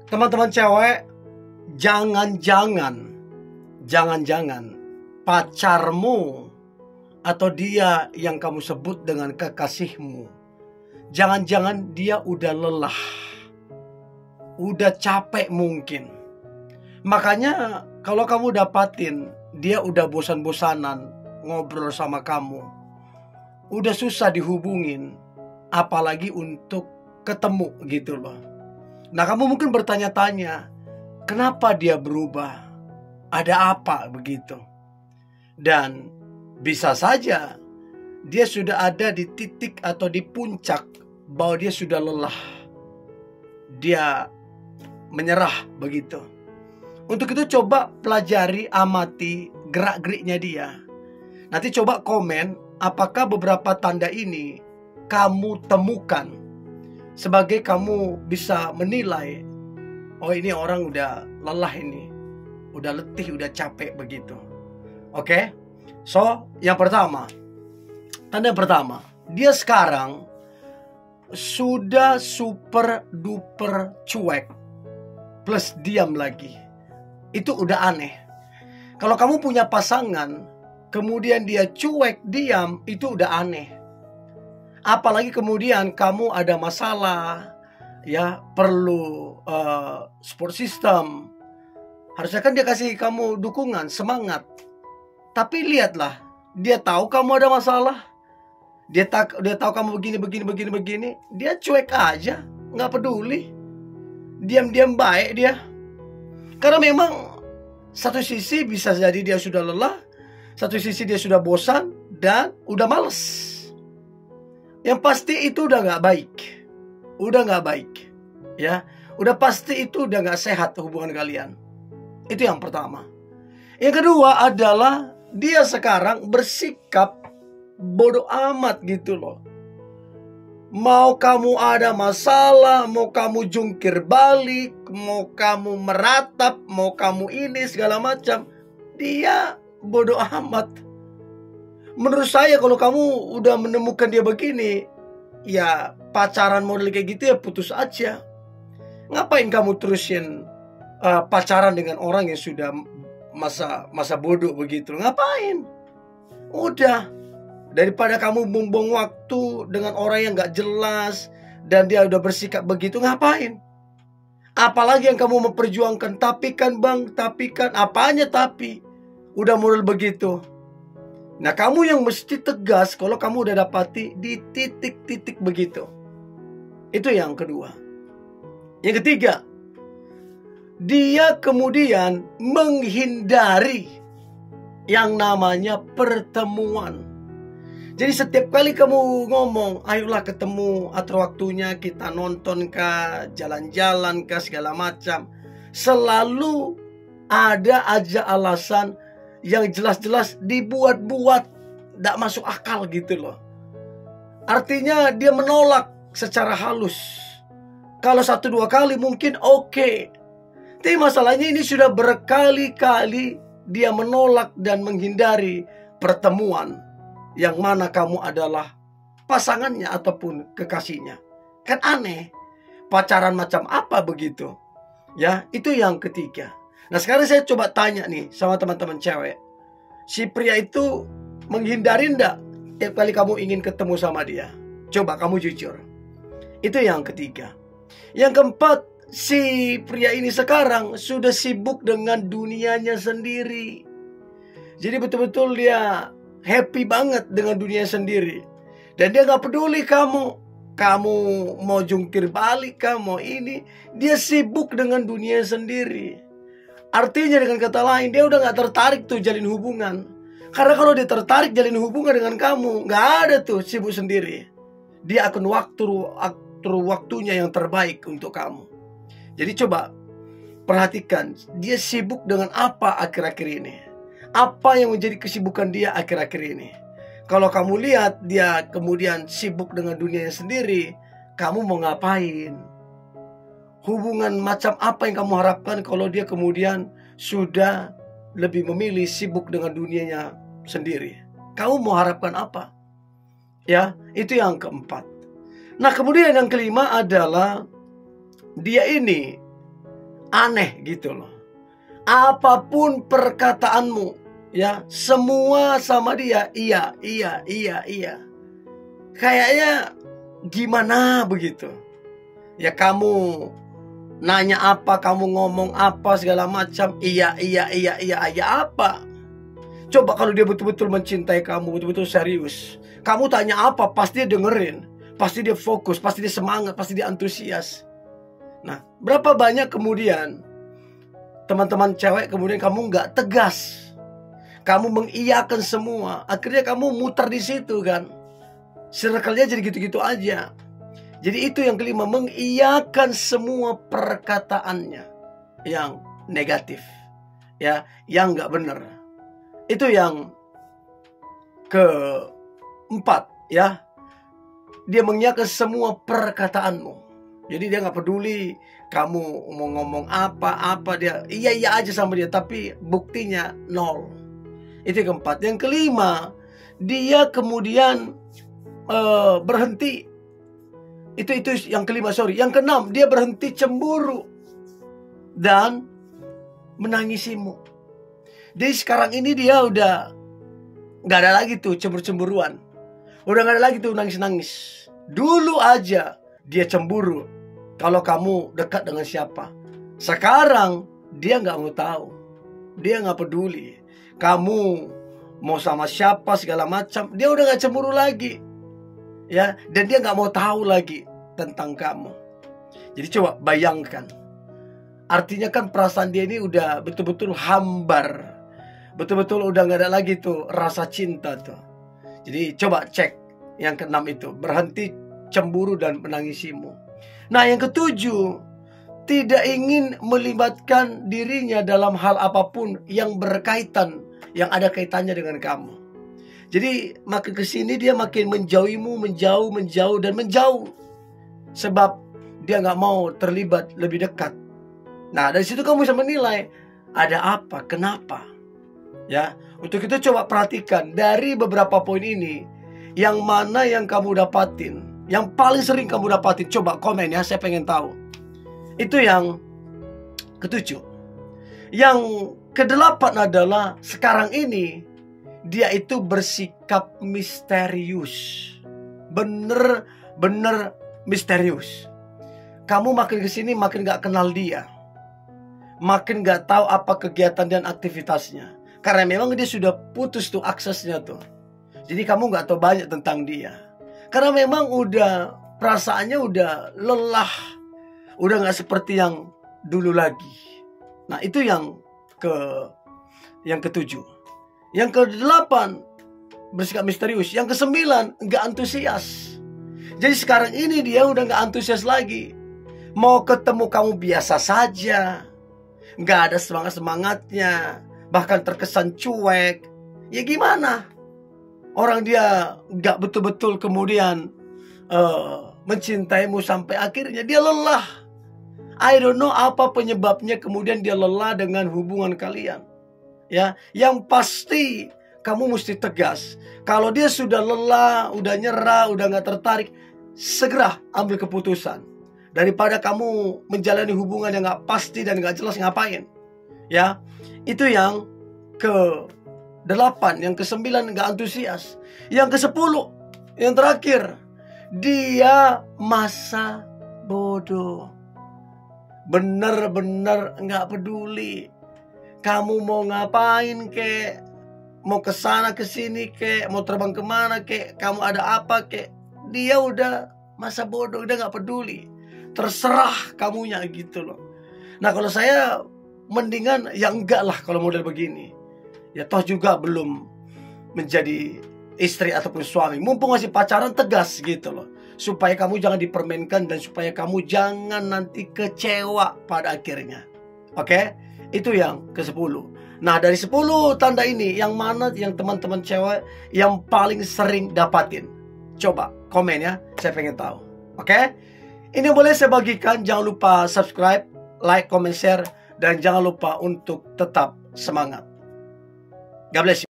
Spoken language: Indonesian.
Teman-teman cewek, jangan-jangan pacarmu atau dia yang kamu sebut dengan kekasihmu, jangan-jangan dia udah lelah, udah capek mungkin. Makanya kalau kamu dapatin dia udah bosan-bosanan ngobrol sama kamu, udah susah dihubungin, apalagi untuk ketemu gitu loh. Nah, kamu mungkin bertanya-tanya, kenapa dia berubah? Ada apa begitu? Dan bisa saja dia sudah ada di titik atau di puncak bahwa dia sudah lelah. Dia menyerah begitu. Untuk itu coba pelajari, amati gerak-geriknya dia. Nanti coba komen apakah beberapa tanda ini kamu temukan, sebagai kamu bisa menilai, oh ini orang udah lelah ini, udah letih, udah capek begitu. Oke? So, yang pertama, tanda yang pertama, dia sekarang sudah super duper cuek plus diam lagi. Itu udah aneh. Kalau kamu punya pasangan kemudian dia cuek, diam, itu udah aneh. Apalagi kemudian kamu ada masalah, ya perlu support system. Harusnya kan dia kasih kamu dukungan, semangat. Tapi lihatlah, dia tahu kamu ada masalah, dia tahu kamu begini, dia cuek aja, nggak peduli, diam-diam baik dia. Karena memang satu sisi bisa jadi dia sudah lelah, satu sisi dia sudah bosan dan udah males. Yang pasti itu udah gak baik. Udah gak baik, ya. Udah pasti itu udah gak sehat hubungan kalian. Itu yang pertama. Yang kedua adalah dia sekarang bersikap bodoh amat gitu loh. Mau kamu ada masalah, mau kamu jungkir balik, mau kamu meratap, mau kamu ini segala macam, dia bodoh amat. Menurut saya kalau kamu udah menemukan dia begini, ya pacaran model kayak gitu ya putus aja. Ngapain kamu terusin pacaran dengan orang yang sudah masa bodoh begitu? Ngapain? Udah, daripada kamu buang waktu dengan orang yang gak jelas dan dia udah bersikap begitu, ngapain? Apalagi yang kamu memperjuangkan, tapi kan bang, tapi kan, apanya tapi? Udah model begitu. Nah, kamu yang mesti tegas kalau kamu udah dapati di titik-titik begitu. Itu yang kedua. Yang ketiga, dia kemudian menghindari yang namanya pertemuan. Jadi setiap kali kamu ngomong, ayolah ketemu, atur waktunya, kita nonton kah, jalan-jalan kah, segala macam, selalu ada aja alasan yang jelas-jelas dibuat-buat, tidak masuk akal gitu loh. Artinya dia menolak secara halus. Kalau 1-2 kali mungkin oke. Tapi masalahnya ini sudah berkali-kali dia menolak dan menghindari pertemuan yang mana kamu adalah pasangannya ataupun kekasihnya. Kan aneh. Pacaran macam apa begitu? Ya, itu yang ketiga. Nah, sekarang saya coba tanya nih sama teman-teman cewek. Si pria itu menghindari enggak tiap kali kamu ingin ketemu sama dia? Coba kamu jujur. Itu yang ketiga. Yang keempat, si pria ini sekarang sudah sibuk dengan dunianya sendiri. Jadi betul-betul dia happy banget dengan dunia sendiri. Dan dia gak peduli kamu mau jungkir balik, kamu mau ini. Dia sibuk dengan dunia sendiri. Artinya dengan kata lain, dia udah gak tertarik tuh jalin hubungan. Karena kalau dia tertarik jalin hubungan dengan kamu, gak ada tuh sibuk sendiri. Dia akan waktunya yang terbaik untuk kamu. Jadi coba perhatikan, dia sibuk dengan apa akhir-akhir ini. Apa yang menjadi kesibukan dia akhir-akhir ini. Kalau kamu lihat dia kemudian sibuk dengan dunianya sendiri, kamu mau ngapain? Hubungan macam apa yang kamu harapkan kalau dia kemudian sudah lebih memilih sibuk dengan dunianya sendiri? Kamu mau harapkan apa? Ya, itu yang keempat. Nah, kemudian yang kelima adalah dia ini aneh gitu loh. Apapun perkataanmu, ya, semua sama dia iya. Kayaknya gimana begitu? Ya, kamu nanya apa, kamu ngomong apa segala macam, iya apa? Coba kalau dia betul-betul mencintai kamu, betul-betul serius, kamu tanya apa, pasti dia dengerin, pasti dia fokus, pasti dia semangat, pasti dia antusias. Nah, berapa banyak kemudian teman-teman cewek kemudian kamu nggak tegas, kamu mengiyakan semua, akhirnya kamu muter di situ kan, circle-nya jadi gitu-gitu aja. Jadi itu yang kelima, mengiyakan semua perkataannya yang negatif, ya, yang nggak benar. Itu yang keempat, ya, dia mengiyakan semua perkataanmu. Jadi dia nggak peduli kamu mau ngomong apa dia iya aja sama dia, tapi buktinya nol. Itu yang keempat. Yang kelima, dia kemudian berhenti. Itu yang kelima, sorry. Yang keenam, dia berhenti cemburu dan menangisimu. Jadi sekarang ini dia udah nggak ada lagi tuh cemburu-cemburuan, udah nggak ada lagi tuh nangis-nangis. Dulu aja dia cemburu kalau kamu dekat dengan siapa. Sekarang dia nggak mau tahu, dia nggak peduli kamu mau sama siapa segala macam. Dia udah nggak cemburu lagi, ya, dan dia nggak mau tahu lagi tentang kamu. Jadi coba bayangkan, artinya kan perasaan dia ini udah betul-betul hambar, betul-betul udah nggak ada lagi tuh rasa cinta tuh. Jadi coba cek yang keenam itu, berhenti cemburu dan menangisimu. Nah, yang ketujuh, tidak ingin melibatkan dirinya dalam hal apapun yang berkaitan, yang ada kaitannya dengan kamu. Jadi makin kesini dia makin menjauhimu, menjauh dan menjauh, sebab dia nggak mau terlibat lebih dekat. Nah, dari situ kamu bisa menilai ada apa, kenapa. Ya, untuk itu coba perhatikan dari beberapa poin ini, yang mana yang kamu dapatin, yang paling sering kamu dapatin. Coba komen ya, saya pengen tahu. Itu yang ketujuh. Yang kedelapan adalah sekarang ini dia itu bersikap misterius. Bener-bener misterius. Kamu makin kesini makin gak kenal dia, makin gak tahu apa kegiatan dan aktivitasnya, karena memang dia sudah putus tuh aksesnya tuh. Jadi kamu gak tahu banyak tentang dia, karena memang udah perasaannya udah lelah, udah gak seperti yang dulu lagi. Nah, itu yang ketujuh. Yang kedelapan, bersikap misterius. Yang kesembilan, gak antusias. Jadi sekarang ini dia udah gak antusias lagi. Mau ketemu kamu biasa saja, gak ada semangat-semangatnya, bahkan terkesan cuek. Ya gimana? Orang dia gak betul-betul kemudian mencintaimu sampai akhirnya dia lelah. I don't know apa penyebabnya kemudian dia lelah dengan hubungan kalian. Ya, yang pasti kamu mesti tegas. Kalau dia sudah lelah, udah nyerah, udah gak tertarik, segera ambil keputusan. Daripada kamu menjalani hubungan yang gak pasti dan gak jelas ngapain. Ya, itu yang ke-8. Yang ke-9 gak antusias. Yang ke-10, yang terakhir, dia masa bodoh. Bener-bener gak peduli kamu mau ngapain kek, mau kesana kesini kek, mau terbang kemana kek, kamu ada apa kek, dia udah masa bodoh, udah gak peduli. Terserah kamunya gitu loh. Nah, kalau saya mendingan ya enggak lah kalau model begini. Ya toh juga belum menjadi istri ataupun suami, mumpung masih pacaran, tegas gitu loh, supaya kamu jangan dipermainkan dan supaya kamu jangan nanti kecewa pada akhirnya. Oke? Itu yang ke-10. Nah, dari 10 tanda ini, yang mana yang teman-teman cewek yang paling sering dapatin? Coba komen ya, saya pengen tahu. Oke? Ini boleh saya bagikan. Jangan lupa subscribe, like, comment, share, dan jangan lupa untuk tetap semangat. God bless you.